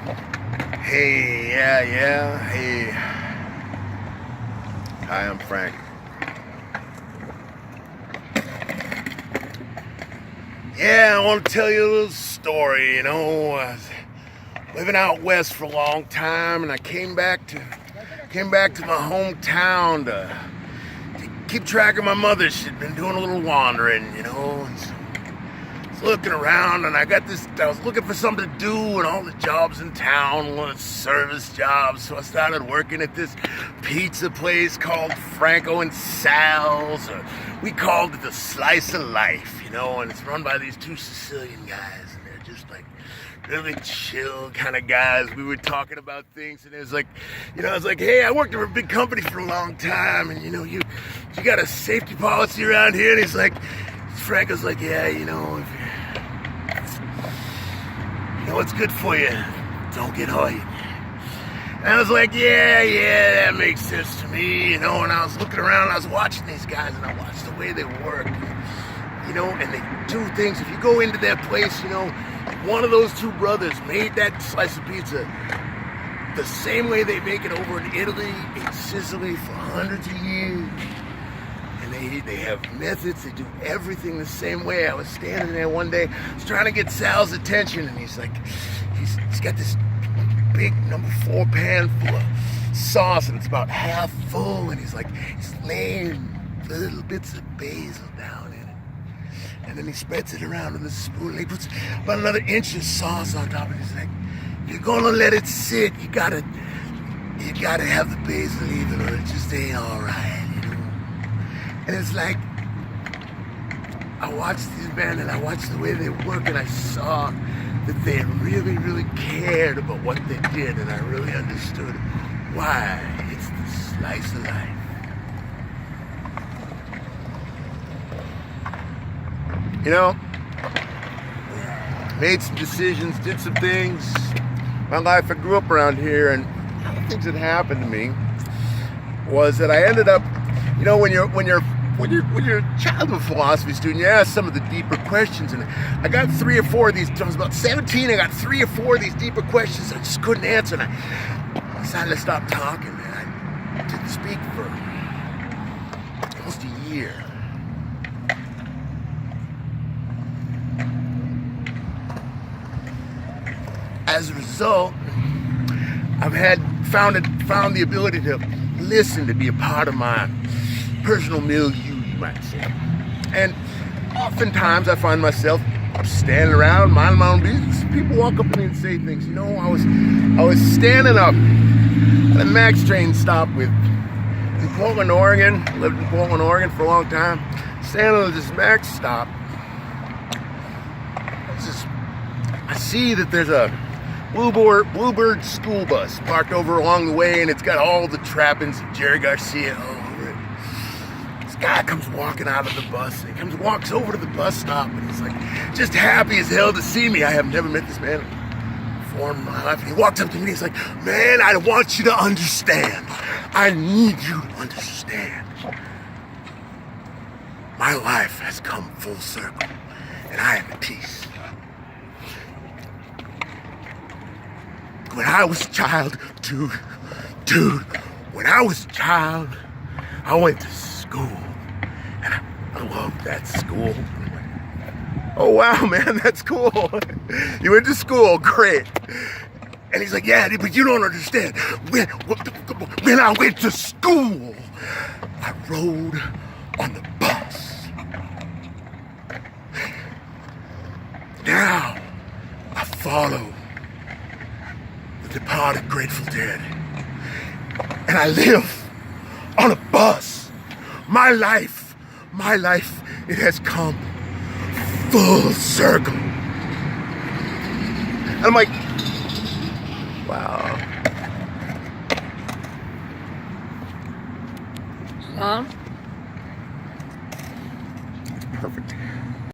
Hey, yeah. Hey. Hi, I'm Frank. Yeah, I want to tell you a little story. I was living out west for a long time, and I came back to my hometown to keep track of my mother. She'd been doing a little wandering, and so I was looking around, and I was looking for something to do, and all the jobs in town were service jobs, so I started working at this pizza place called Franco and Sal's, or we called it the Slice of Life, and it's run by these two Sicilian guys, and they're just like really chill kind of guys. We were talking about things, and it was like, I was like, hey, I worked for a big company for a long time, and you got a safety policy around here? And he's like, Franco's like, yeah, if you know what's good for you, don't get hurt. And I was like, yeah, that makes sense to me, and I was looking around, I was watching these guys, and I watched the way they work, and they do things. If you go into their place, one of those two brothers made that slice of pizza the same way they make it over in Italy, in Sicily, for hundreds of years. And they have methods, they do everything the same way. I was standing there one day, I was trying to get Sal's attention, and he's got this big number 4 pan full of sauce, and it's about half full, and he's laying little bits of basil down in it. And then he spreads it around with a spoon, and he puts about another inch of sauce on top of it. He's like, you're gonna let it sit, you gotta have the basil even, or it just ain't alright, And it's like, I watched these men, and I watched the way they work, and I saw that they really, really cared about what they did, and I really understood why. It's the slice of life. Made some decisions, did some things. My life, I grew up around here, and one of the things that happened to me was that I ended up, when you're a childhood philosophy student, you ask some of the deeper questions, and I got 3 or 4 of these. I was about 17, I got 3 or 4 of these deeper questions I just couldn't answer, and I decided to stop talking, and I didn't speak for almost a year. As a result, I've found the ability to listen, to be a part of my personal milieu, you might say. And oftentimes I find myself standing around, minding my own business. People walk up to me and say things. I was standing up at a MAX train stop in Portland, Oregon. I lived in Portland, Oregon for a long time. Standing at this MAX stop, I see that there's a Bluebird school bus parked over along the way, and it's got all the trappings of Jerry Garcia all over it. This guy comes walking out of the bus, and he walks over to the bus stop, and he's like just happy as hell to see me. I have never met this man before in my life, and he walks up to me and he's like, man, I want you to understand. I need you to understand. My life has come full circle, and I am at peace. When I was a child, dude, when I was a child, I went to school, and I loved that school. Oh wow, man, that's cool. You went to school, great. And he's like, yeah, but you don't understand. When I went to school, I rode on the bus. Now, I follow the departed Grateful Dead, and I live on a bus. My life, it has come full circle. And I'm like, wow. It's perfect.